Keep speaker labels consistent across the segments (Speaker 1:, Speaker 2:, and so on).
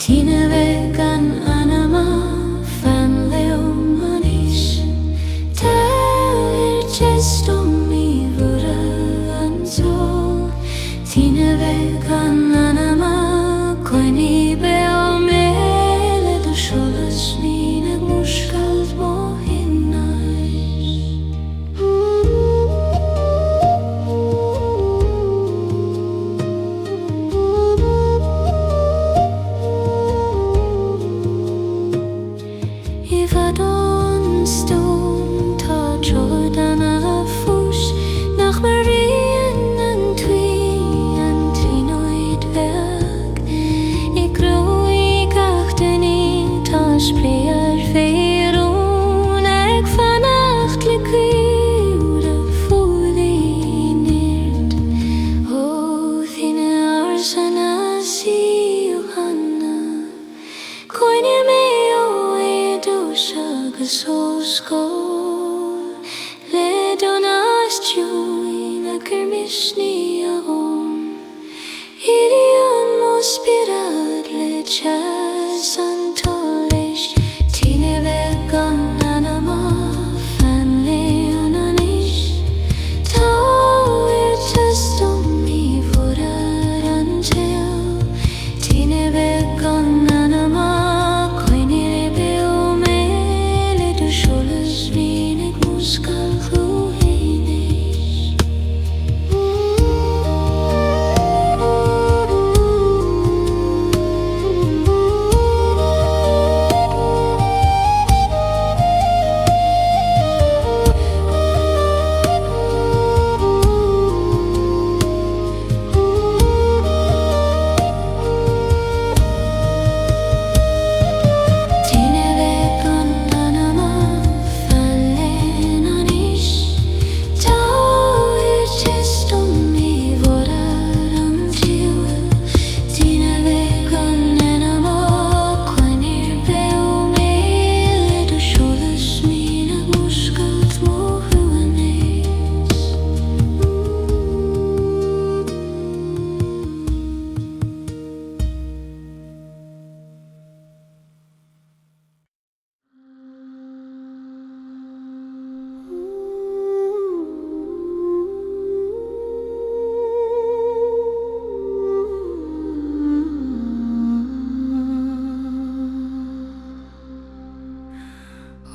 Speaker 1: Tine Bheag an Anama fan leo manish Éire just me vura an Ceol Tine Bheag an Anama coinne beo mBaile do sholas mína Músclaíonn mo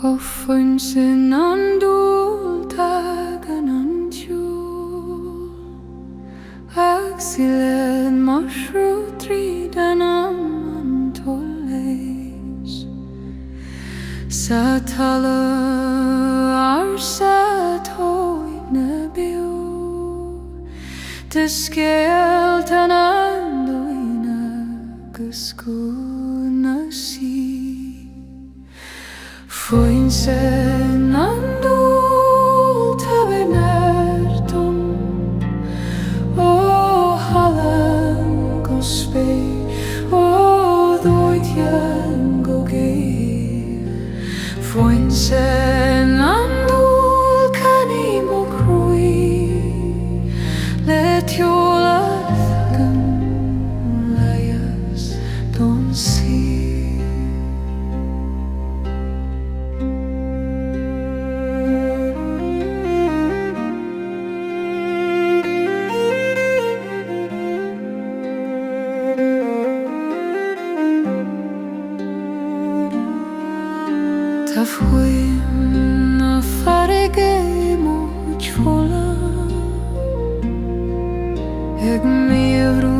Speaker 2: O Foinse nDúil tagan an tSruthán gCeol marshru tríd anam an toléis sa talla sa tóid na beo tSruthán tan anam gCeol Foinse nDúil tabernatum O álainn go spé O Thiteann go gCeol Foinse nDúil canny mo Croí le Codladh gan layas don Ceol Ta Faoin na farige much fola Eg mivrú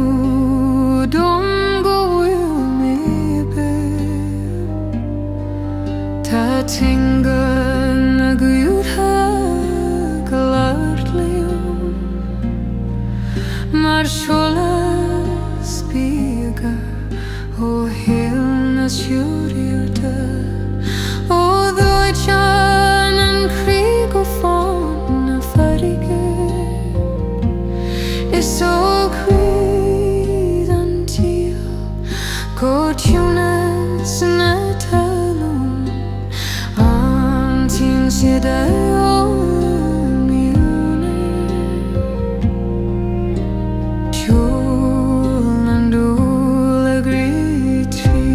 Speaker 2: dom go bhfuil me be Ta tinga na gútha go labhart leo Mar solas Bheag ó héal na siúriúta O Thiteann an Croí go fáin na farige Is ó Croí an tíal go Tillness na talún an tín siad ó miúna Ceol nDúil a grí trí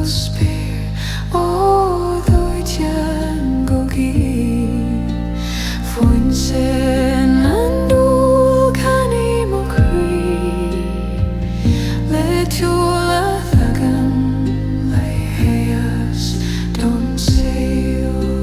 Speaker 2: spear o Thiteann Foinse nDúil canny mo Croí le Codladh le Héas don Ceol.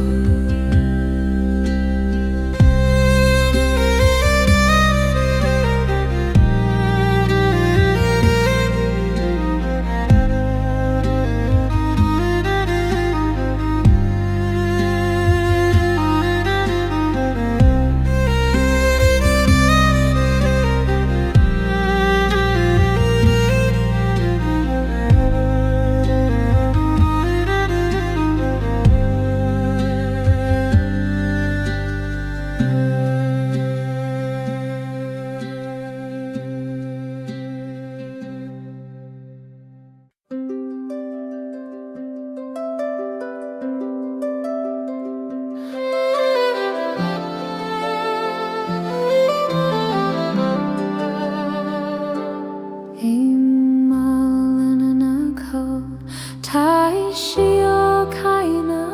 Speaker 2: síochána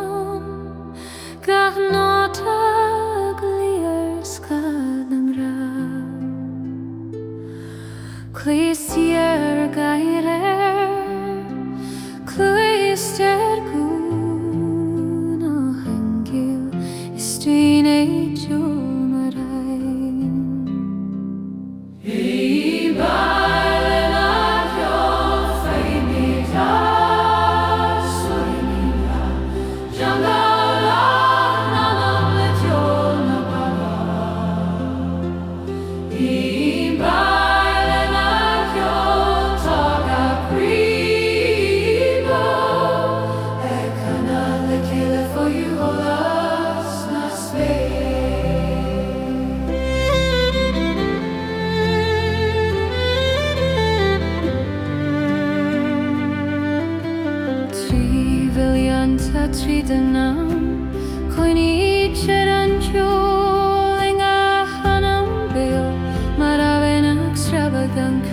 Speaker 2: gach nota gliarscadam ra Clístear Éire Clístear gún ó hangil is Tine Trídanam chuoine anam anam bil mar álainn extravagant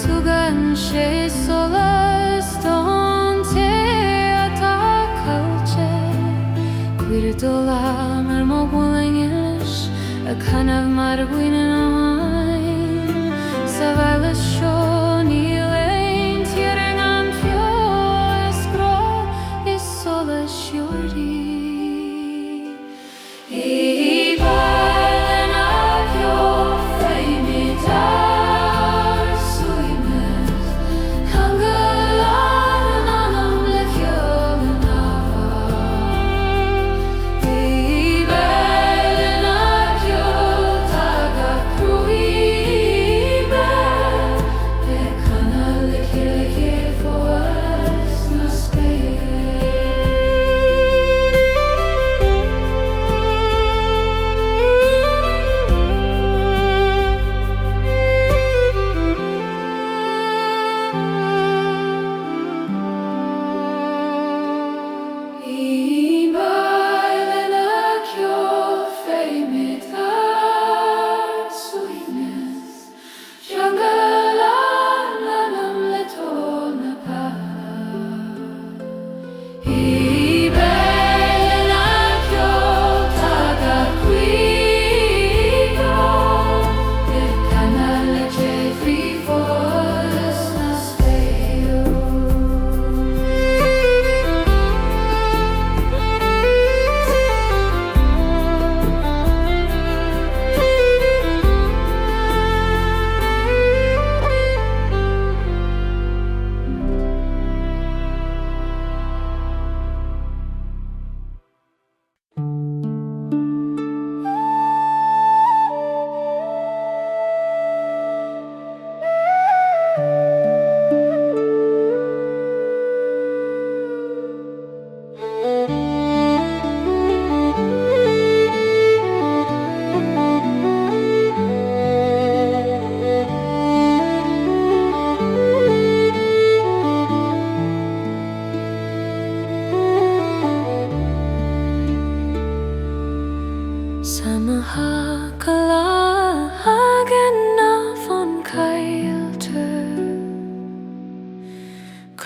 Speaker 2: tugan sé solas don te atá culche cuir dóla mar mBaile a canamh mar bhuiine áin sa bhaile seo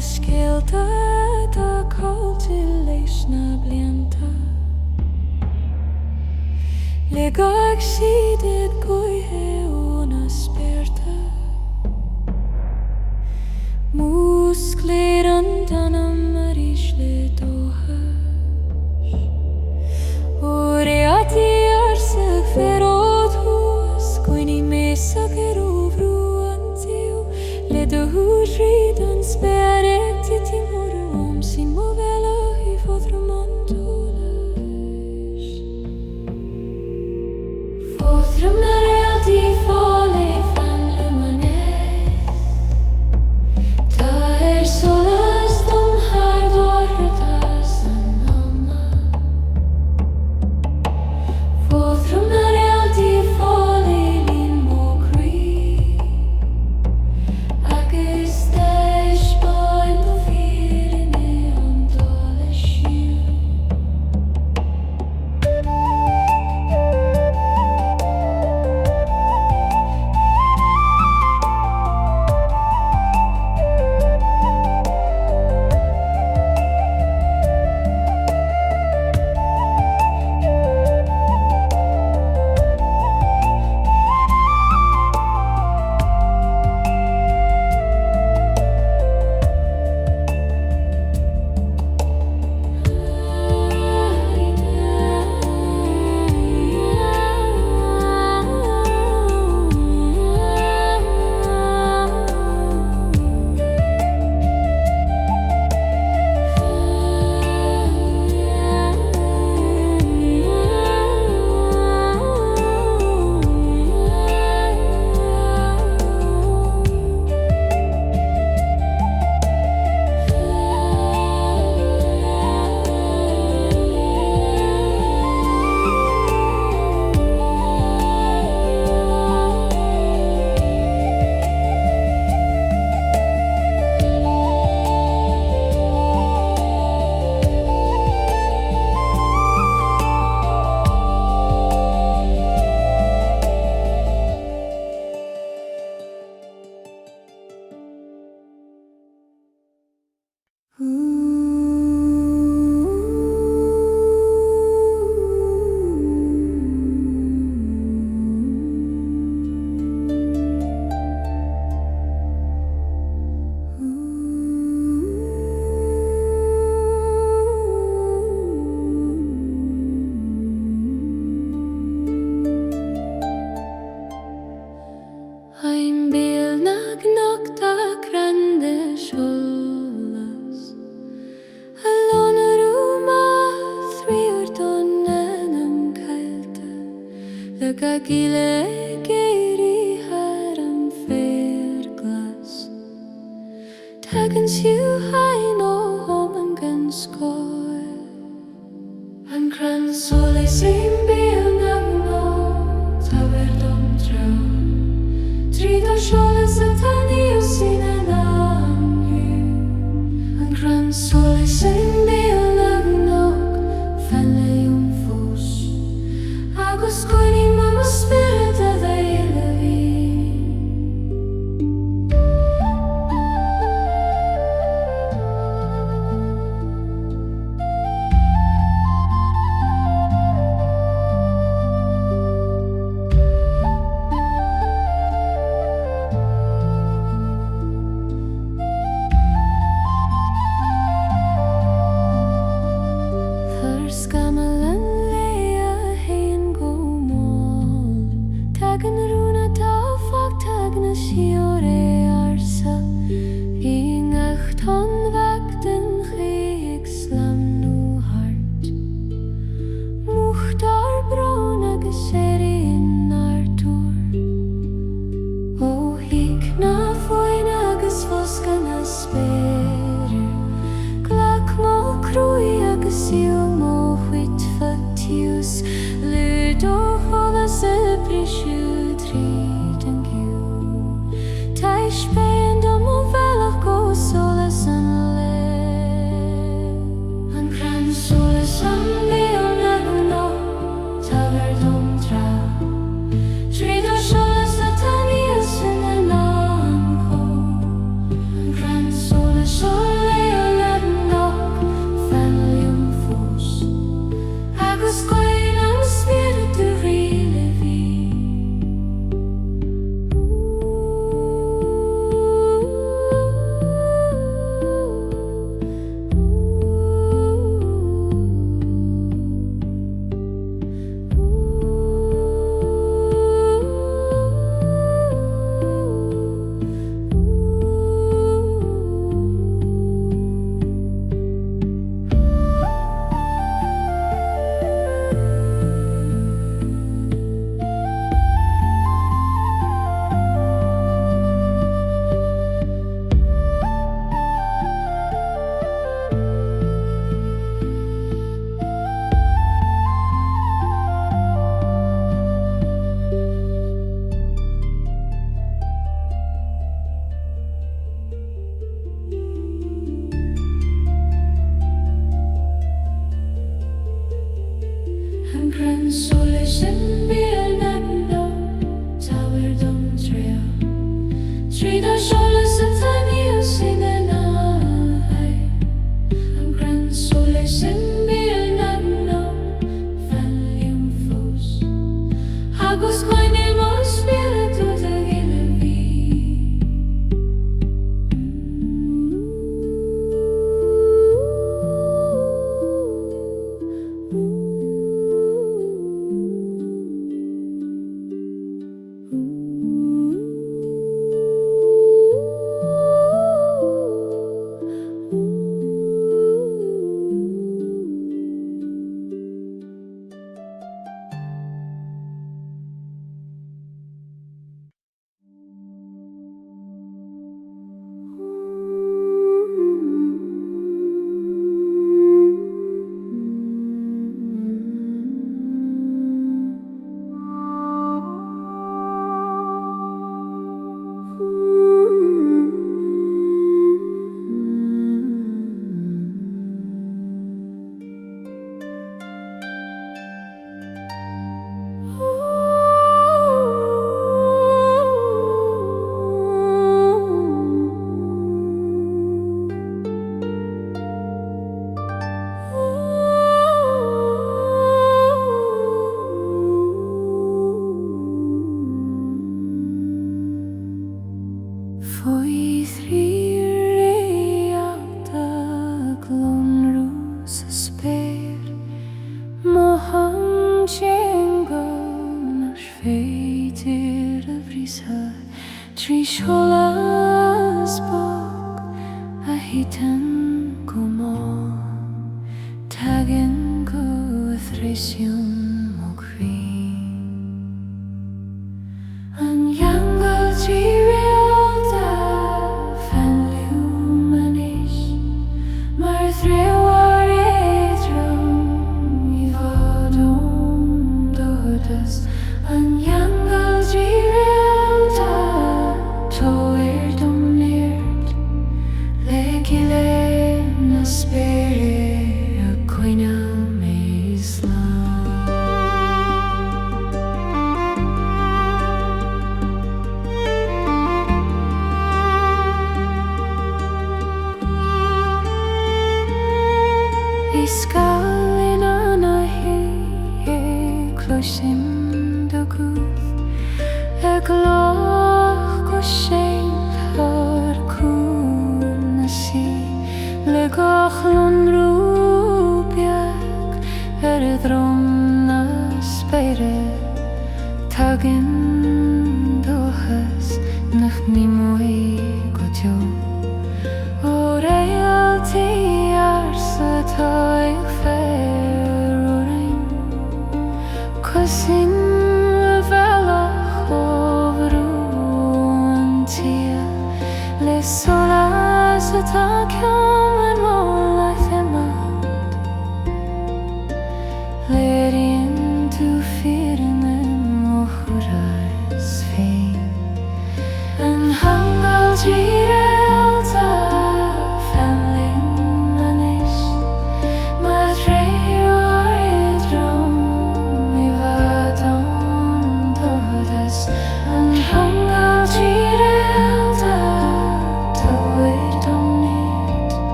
Speaker 2: scéalta tá cáilte leis na blianta. Le gach siad goithe ó na spéirta. Músclaíonn anam a rís le dóthas. Ó réatí arsach feród hús, gcuinní mésach ó bhrú an tíú, le do hús ríd an spéireg tití móra sin mBaile I Fothram an dúil. Fothram na réaltaí fála fan lumanéis. Tá solas dom thar dóithreatas anama. Fothram na réaltaí fála líon mó Croí. Agus deispeáin do fírinne an dóla siú. Bheag na gnocta grande solas. Alonarú ma thríor don anam cailte. Le gCeol Éire har an fér glas. Tagan síochána ó homan gan scóil. An Crann Solais mBaile na gná, tá verdom trán. Tríd seolas a taníú sin an an Crann Solais mBaile na gnách fan leún fós. Agus gcuinní mama spirit a Lullaby.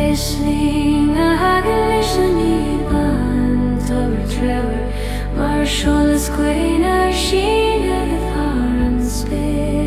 Speaker 2: Tisling a hagel is a need ban solas cuinar síle tharran spéir.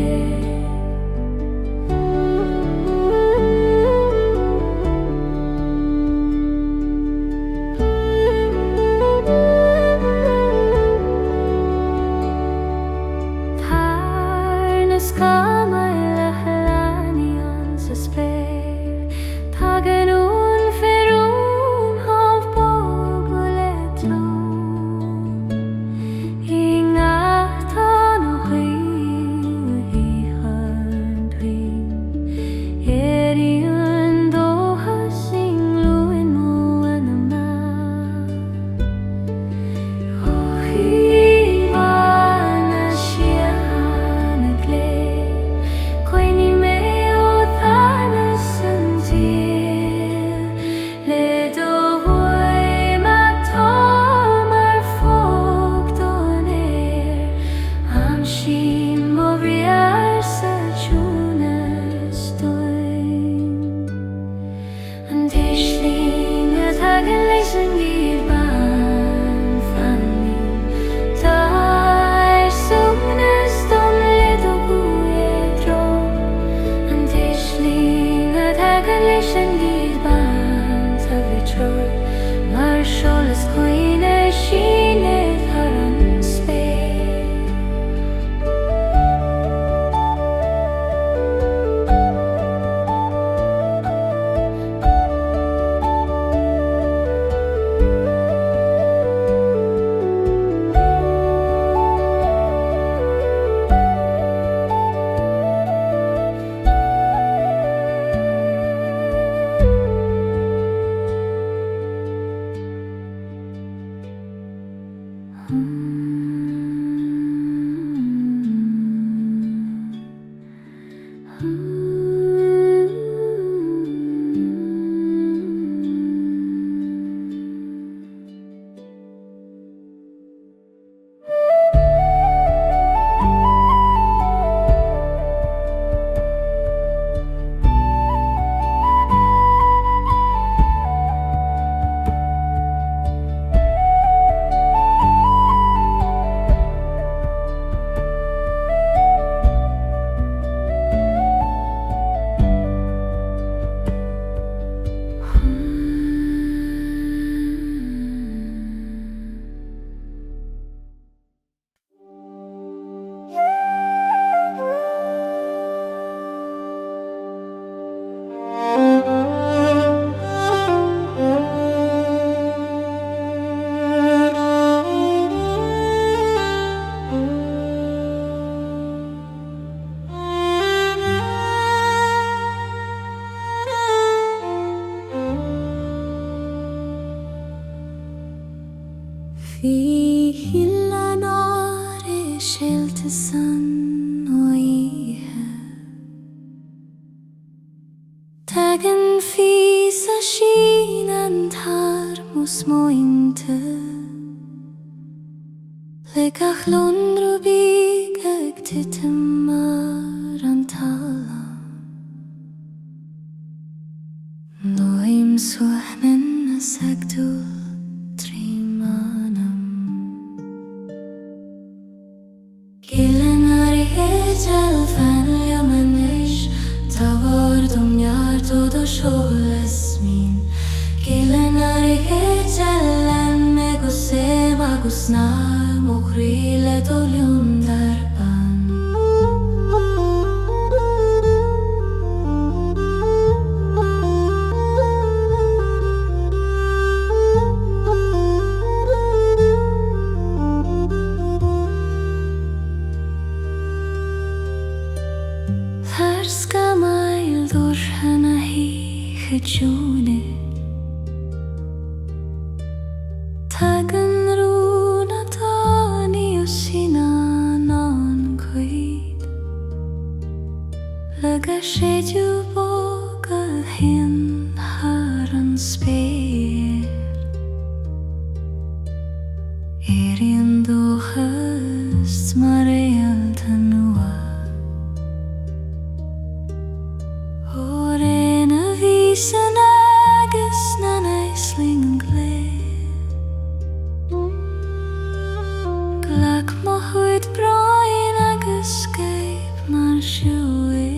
Speaker 2: Ach má chuid brain agus scaip mar siúi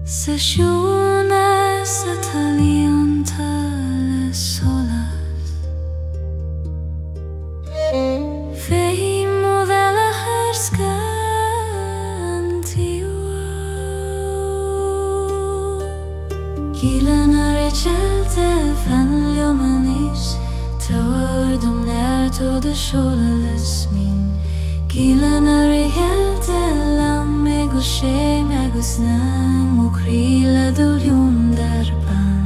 Speaker 2: Sa siúna sa talíonta le solas Fé mo bheile harsca an tíú Gílan ar e tselte fan leomanis Tawar dom near to the shoulderless mean Gílan ar e helte lam me go sé me go snang mo Croí le dúliún dar ban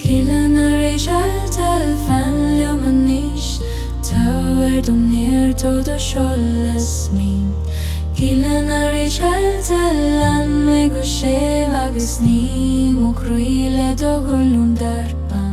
Speaker 2: Gílan ar e tselte fan leomanis Tawar dom near to the shoulderless mean Gílan ar e tselte lam me go sé agus ní mo Croí le dúliún dar ban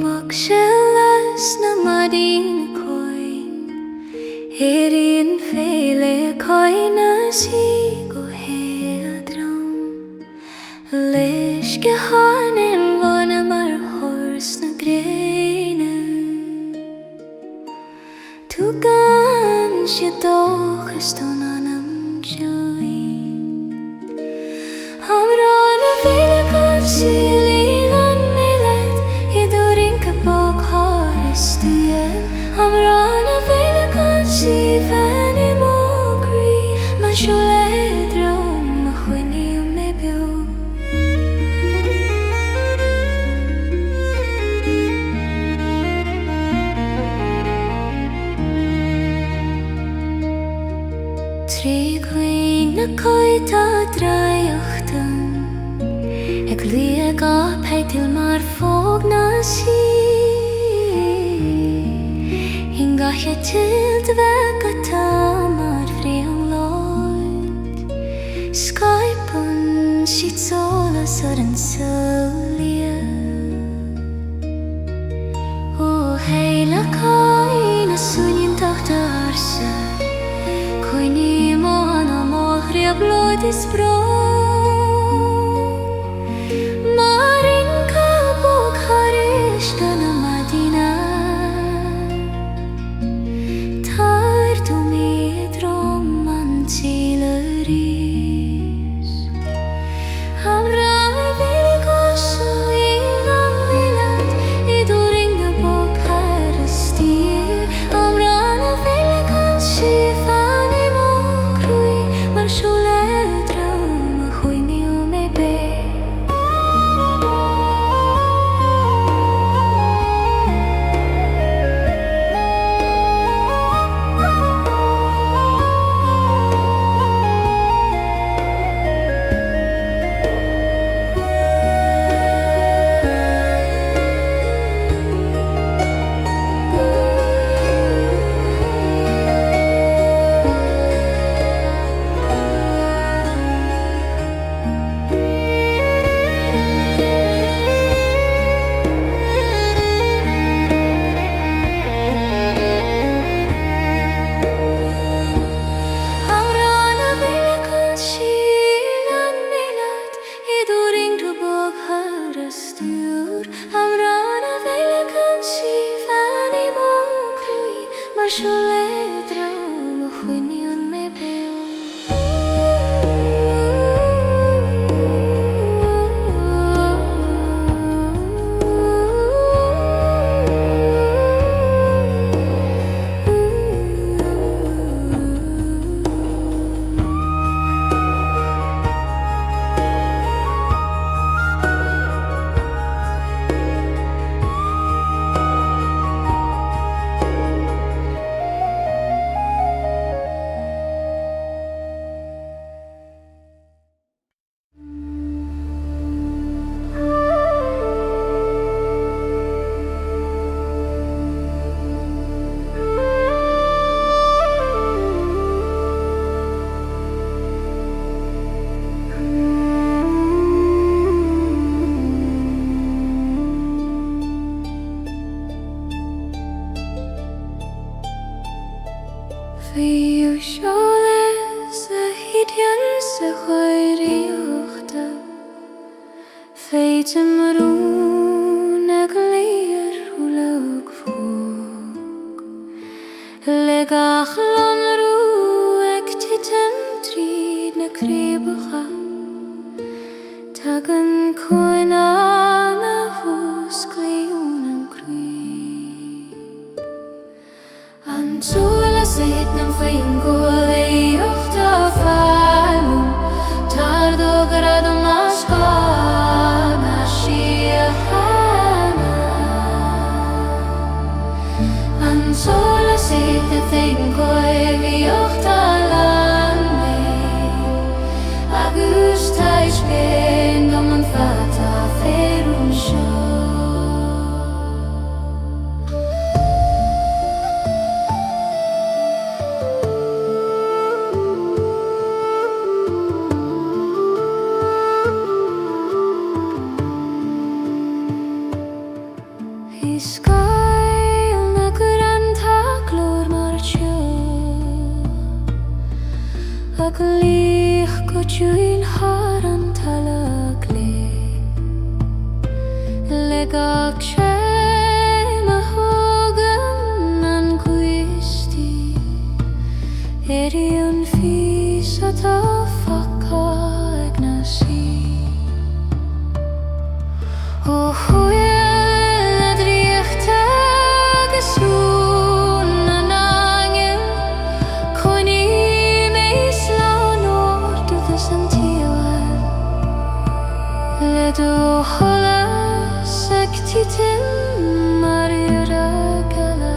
Speaker 2: Mugselas na madín coin Éireann féile coine sí go héadram Leis go hánainn bhana mar thors na gréine Tú gan siad dóchas don anam join Amrán a féile gan Ceol Amrán a féile gan síochána i mo Croí Man siúil drom a chuinníú me beag Trí chuoin na coid a ddraíochtan Ag líag á peitil mar fóg na sí Gache tilt Bheag atá mar fríom loid Skypun siad solas ar an solia Ó héile cáin a súinin tachta arsa Coinní mo an amol chríab loid is bro Mar inca bóg haris gan a madína Siúil drom sa chóiríochta féite marún ag léir thulag fóg le gach lanrú ag titan tríd na críobacha tagan coina na Músclaíonn an Croí nDúil a Thiteann Faoin Éire Avalon tar do grad mascána síochána nDúil a Thiteann Faoin Éire álainn agus tais ben dom an fata féún seo Scail na Crann Solais mar teo ag líoch go dúil thar an talag le gach sé na hógan an cuistí éirí an fís atá faca ag na sí ó chuail do cholas ag Thiteann mar iaragala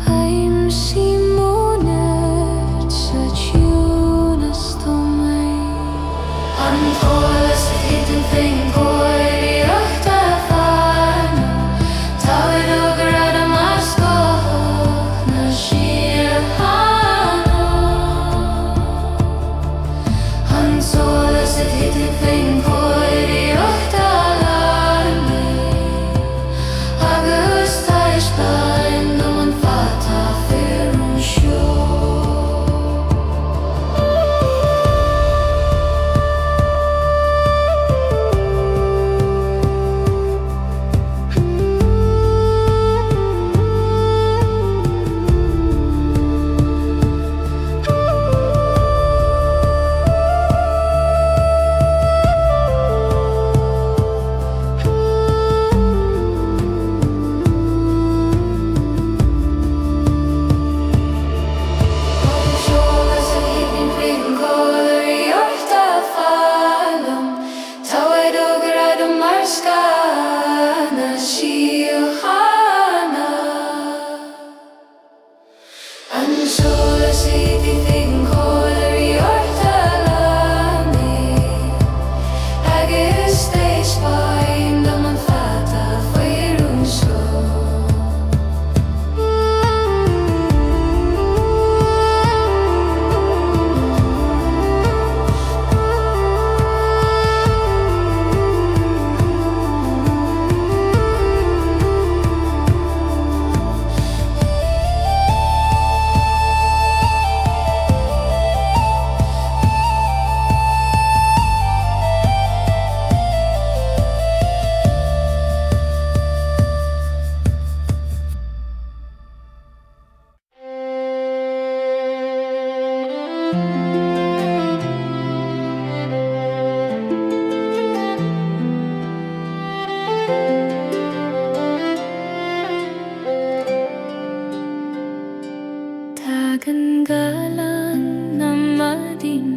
Speaker 2: I'm Simonert sa Jonas Tomei nDúil a Thiteann Faoin Éire Avalon táid ó grad mascána síochána nDúil a Thiteann Faoin Éire álainn agus tais ben dom an fata féún seo Tagan galan na madin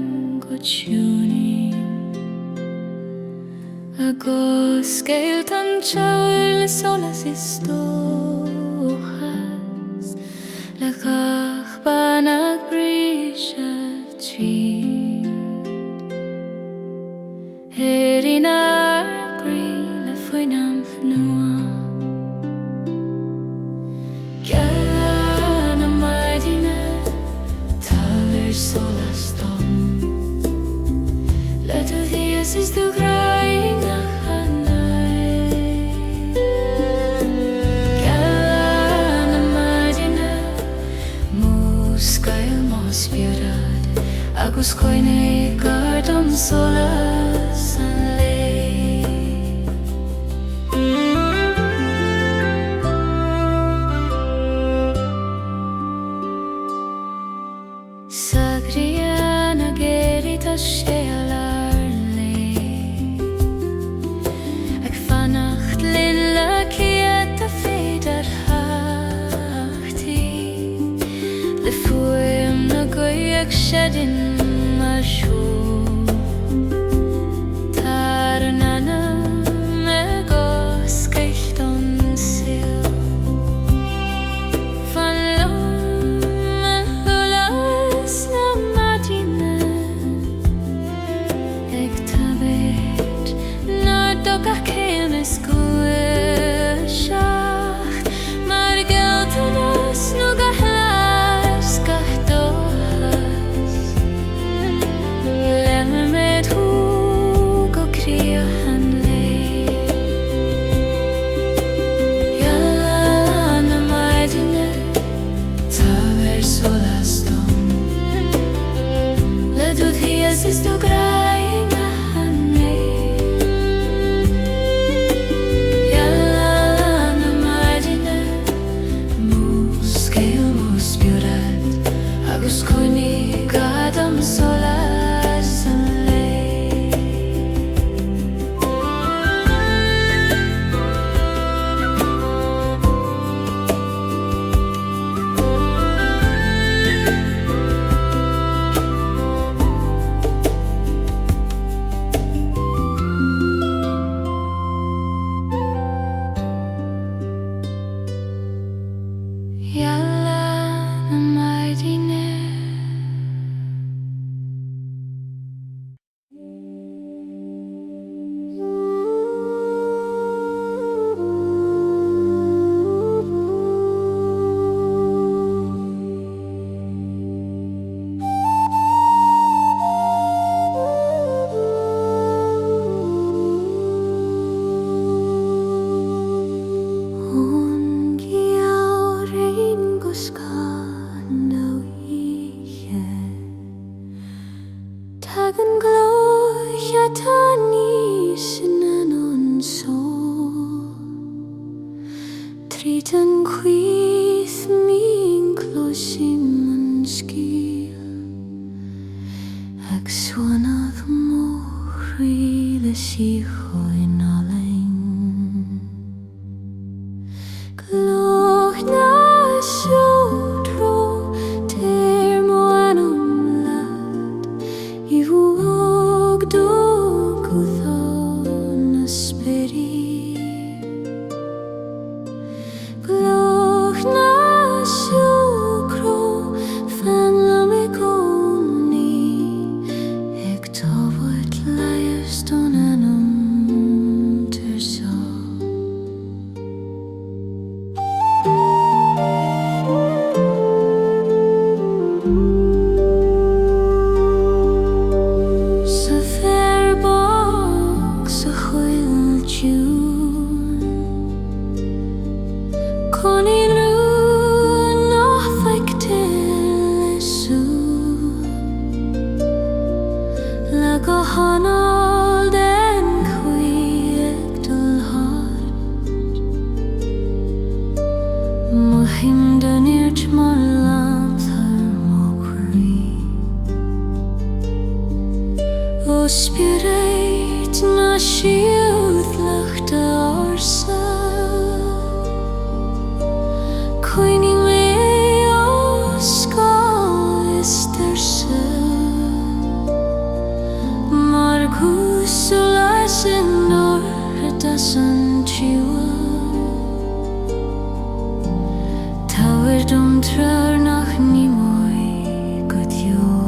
Speaker 2: go tuning agos Ceol tan Ceol solas istochas le gach banag brisha trí éirí na grí le Foinam nua solas tom let the dias is the crying hanai Gana madina Músclaíonn mos fiorad
Speaker 1: agus coinne gardam solas an lei. Sagrian a gerit a Ceol ar lei, ag fannacht lilla ciad a féidir hachtaí, le fuaim na goiag sedin mar siúl, tar an anam ag oscailt an Ceol. Fan lom a thulas na madine, ag tabhaid nar dogach céim is gua seacht, mar gealtanas nó gahlas gach dóchas. Lemmer med húg og críoch an lei. Yalla na maidine, tá ver solas dom, le dúd hias is do graing an lei. Yalla na maidine, Músclaíonn músbiúrad, agus coinne gadam solas an lei. Yalla na maidine. Trítan cuith mín closim an scíl, ag suanad móchrí le síocháin álainn. Gloch na siúdro téir mo anam lad, I bhuag do gúthán na spirí. Gloch na siúcro fan la me gcónaí, ag tábhaid leias don anam tSruthán. Sa bhearbh sa chuil dún, conaí lún nach feictil isúl, le go hanal den chuig dul harp, muhim den irt mar lamthar mo Croí. O spirit na siúdlacht orsa, coinne mé o scáil is darsa, mar gúsúlas in ordas an triúil, táir dom trar nach ní mói go diúil.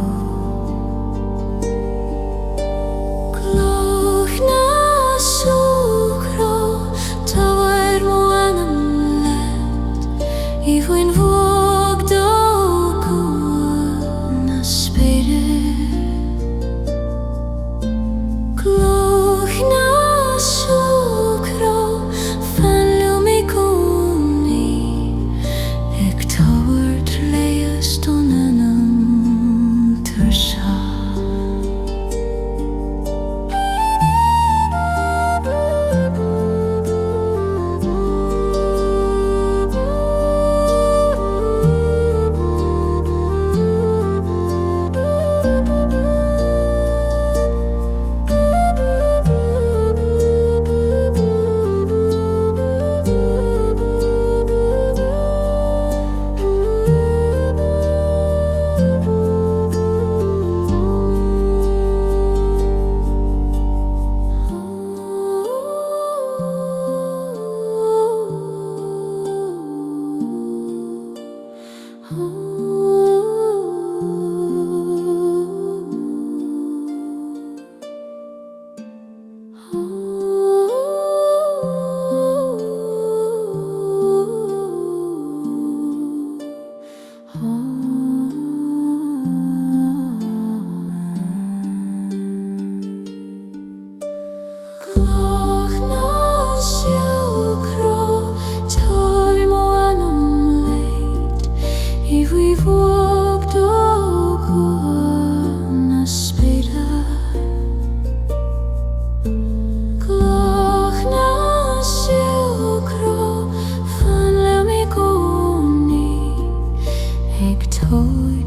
Speaker 1: Gloch na siúcro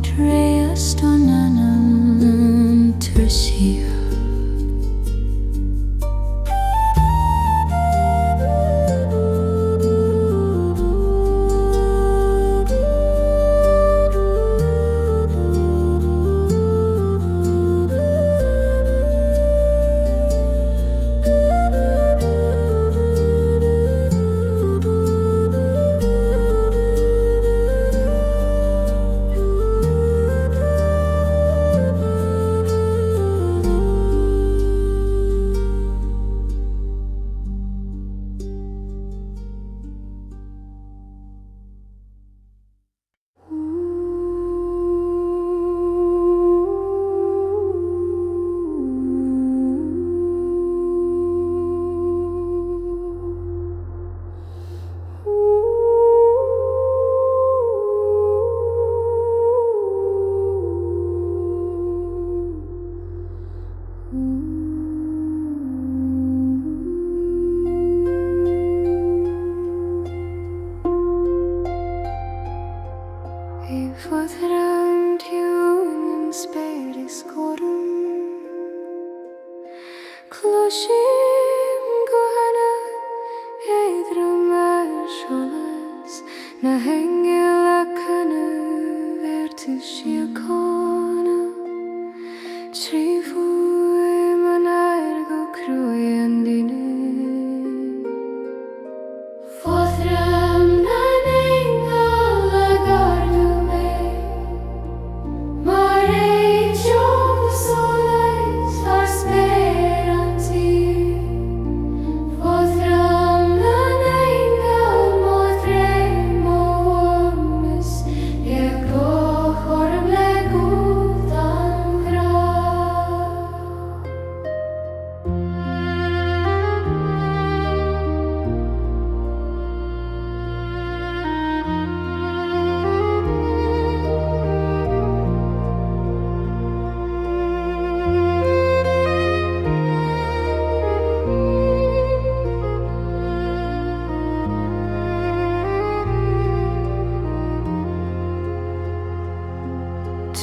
Speaker 2: Dreast on anam tercia. Fothram tune spiris corum Closhim gohana Éire solas Na Angelic vertu síochána Trífu manar go Croí Tine Fothram na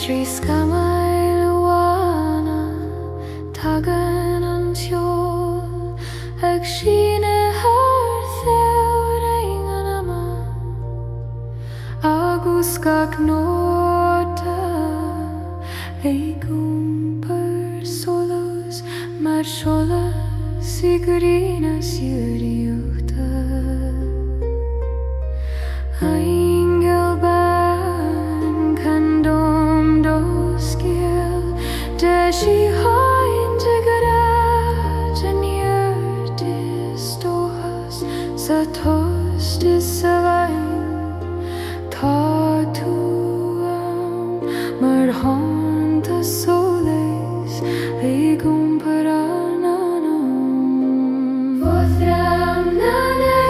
Speaker 2: nDúil tagan an Ceol ag síne harp Anama agus gach nóta per solos mar solas I grínas iúta Angel ban can dom do sciel de si hain de garad an stohas sa tos de savain ta tu mar hanta soles egum per anam Fothram na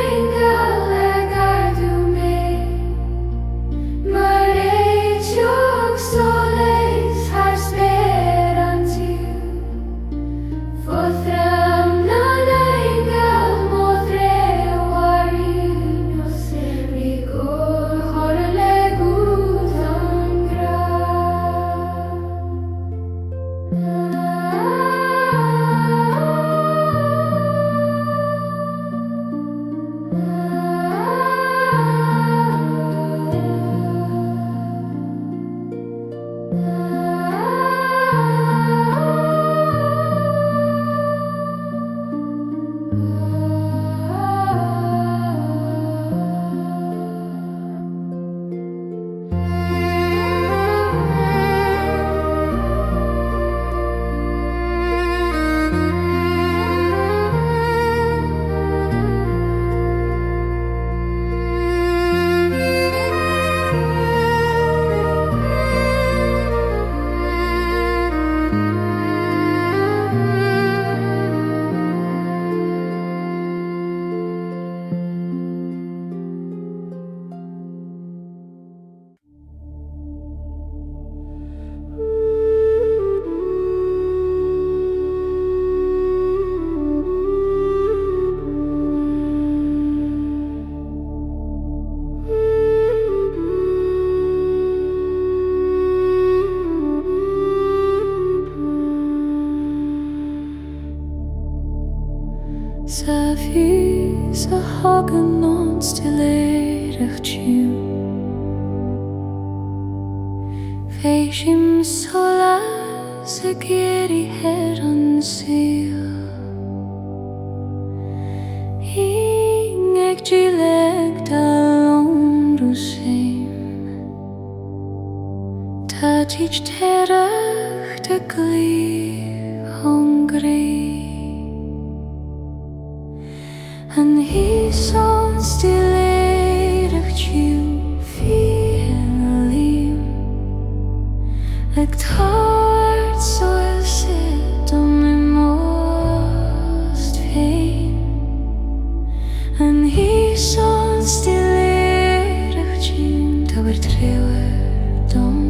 Speaker 2: Angel gardu me mar soles har sperantiu Fothram na Angel modre warinos rigor horle gudan gra hagan on stiléireach tiú. Féisim solas a géirí head an Ceol. Hing ag díleg dal séim. Tá tíd teirech de glí hungrí. An hís an stiléireach tiú fian líam. Ag tart soil sit am I most féin. An hís an stiléireach tiú tá tríhar dom.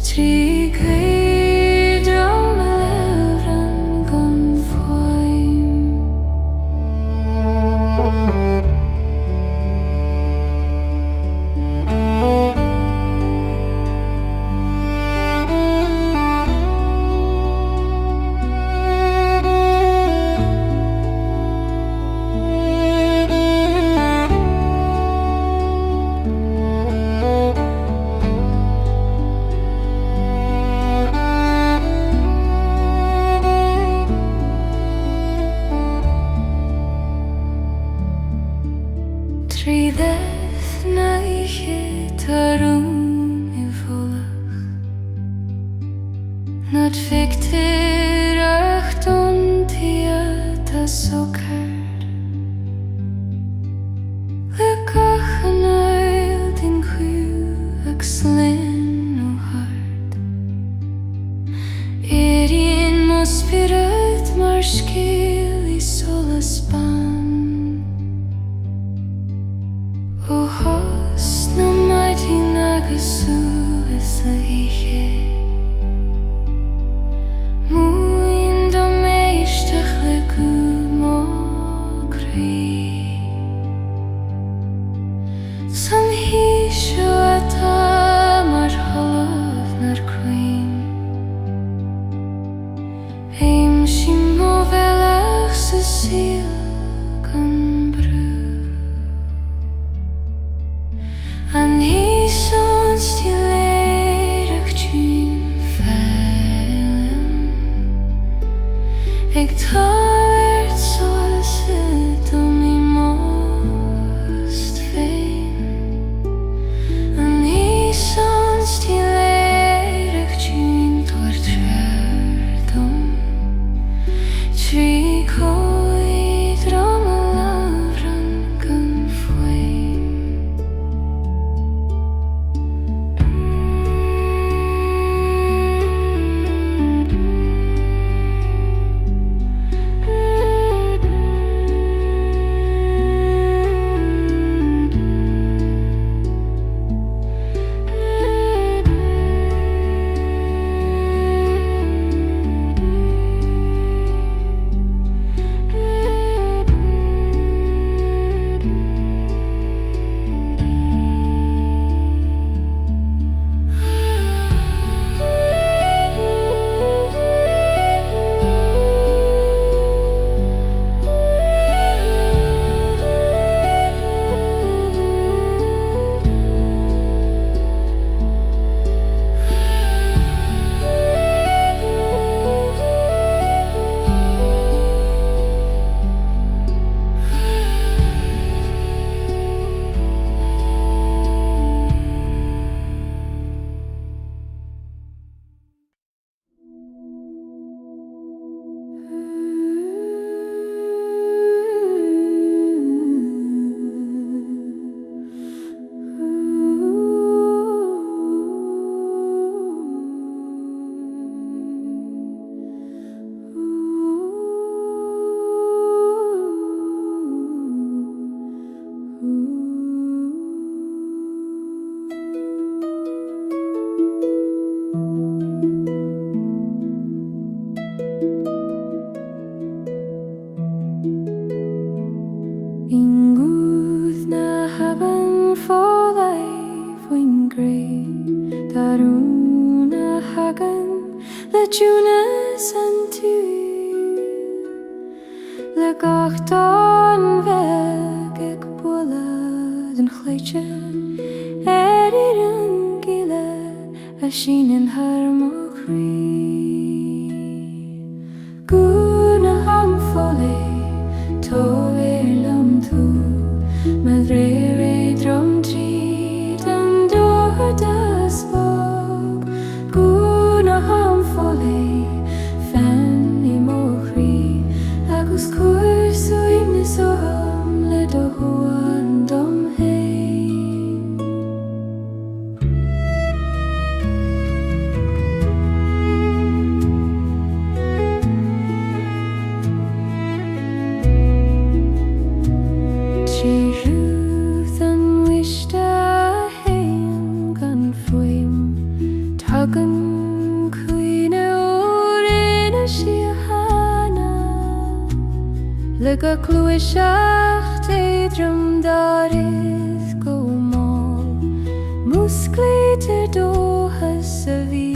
Speaker 2: Trí gaidram a lefran gan Foinse. Not fictir achton tia ta sokard. Lukach an oil din chu ag slin o hart. Éire mo spirit mar scéal I solas ban. O hos na mighty nagasú is a ihe. Ceol gan brú. An hís an stiléireach tiú feilm. Ag tart soil sit am I most féin. An hís an stiléireach tiú tuair tríhar dom. Trí gaidram a lefran gan Foinse. le gach don Bheag ag bula den chleitse Éire an Gaile a sin in harm ó Croí. Gúna ham Solais tó lam tú ma dreire drum tríd an dúr das Bheag. Gúna ham Solais fan I mó Croí agus cuair Stillness am le do an dom hain. tSruthán wiste hain gan Foinse tugan cuine óir na síochána le go clúiseacht éadrom dáirith go máil Músclaíonn dóchas a bhí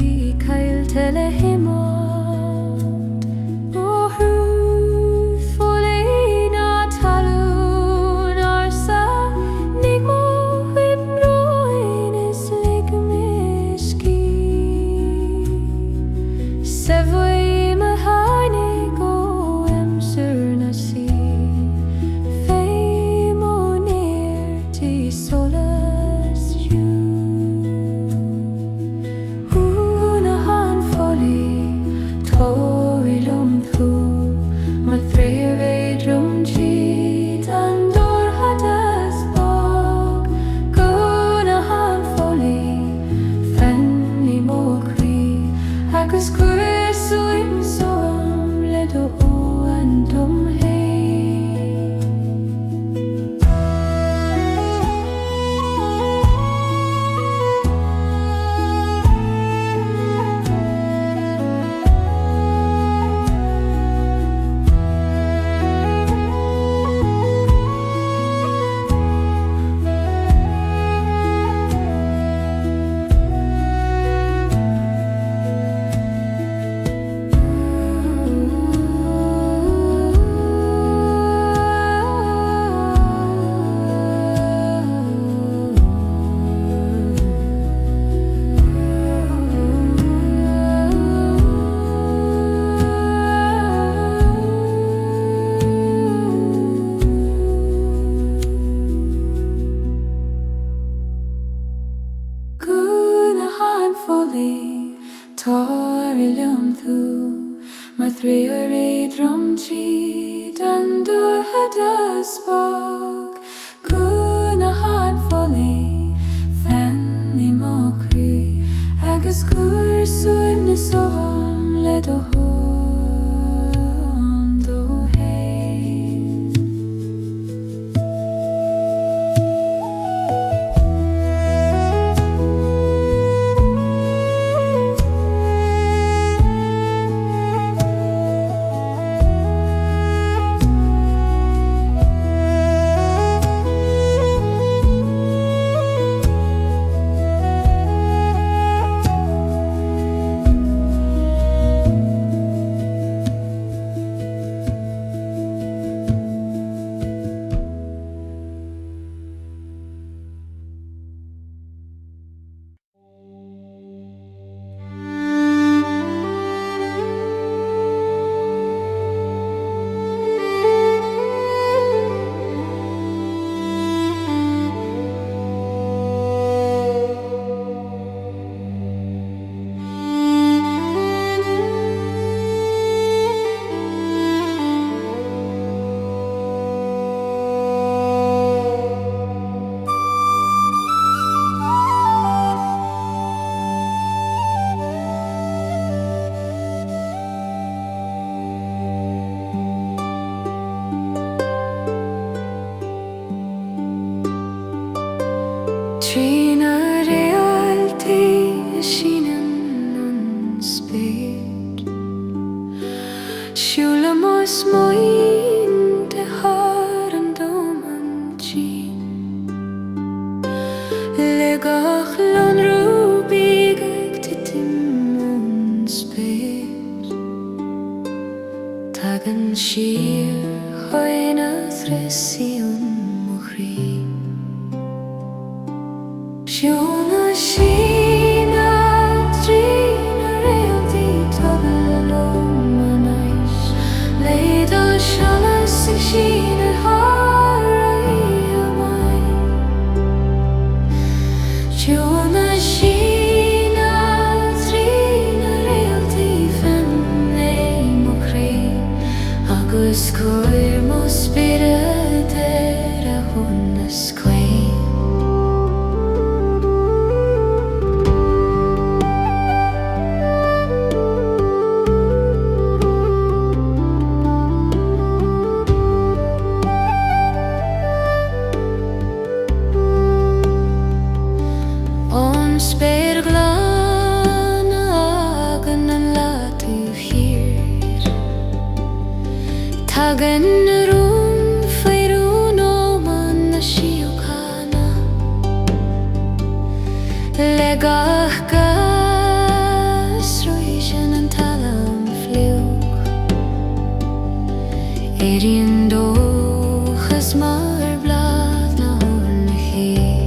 Speaker 2: cailte le himát ó thrúth Solais ná talún arsa nig mó imróin is ligmiscí sa bhfuil ma tháinig ó imsir na sí féim ó Éire tSruthán Gúna han Solais tó lam tú ma dreire drum tríd an dúr das Bheag. Gúna han Solais fan I mó Croí agus cuair Stillness am le do an dom hain. Gúna han Solais tó lam tú ma dreire drum tríd an dúr das Bheag. Gúna han Solais fan I mó Croí agus cuair Stillness am le do an dom hain. Tine reality shinen an spéir Siúla más moin de har an dom an tsin Le gach lan rúbig ag titim an spéir Tagan siar Foinse thrisiún mo Croí. Siúna sína trína réaltaí tabalómanáis, Léadú seolas ag sína tharaí amáin. Siúna sína trína réaltaí fannaí mo Croí, agus cuair mo spíre deir a thunas cuain. Spéir glána agan an látú hir, tagan na rún faoirún óman na síochána, le gach gas roisin an talam fliúch, éireann dóchas mar blad na hol na chéich.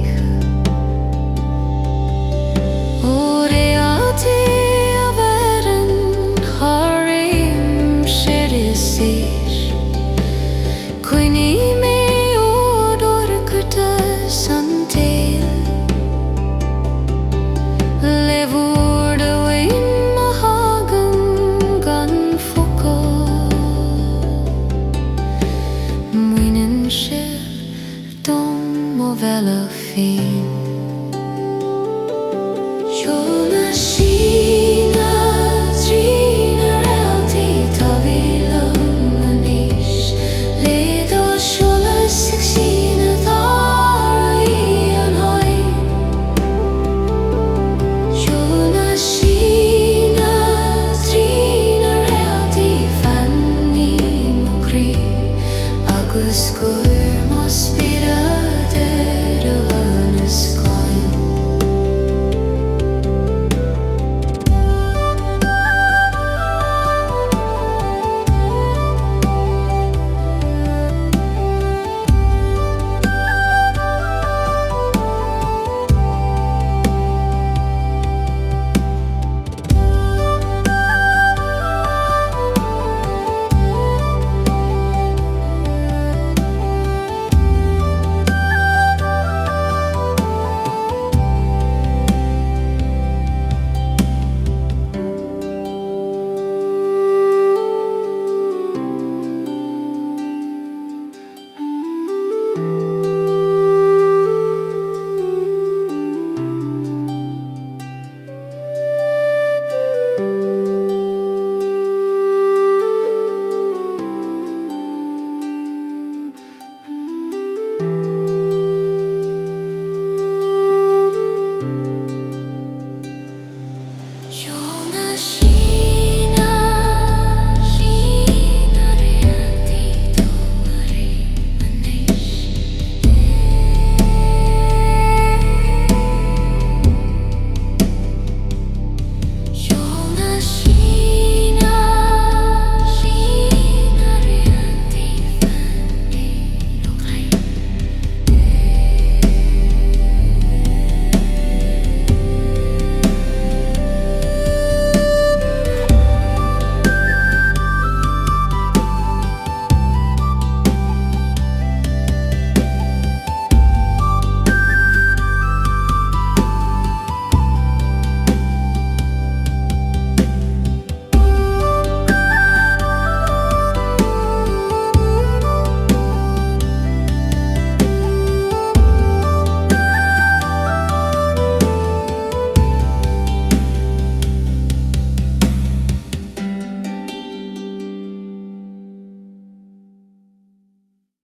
Speaker 2: MBaile féin. Siúna sína trína réaltaí tabalómanáis, Léadú seolas ag sína tharaí amháin. Siúna sína trína réaltaí fannaí mo Croí, agus cuair mo spíre deir a thunas cuain. Siúna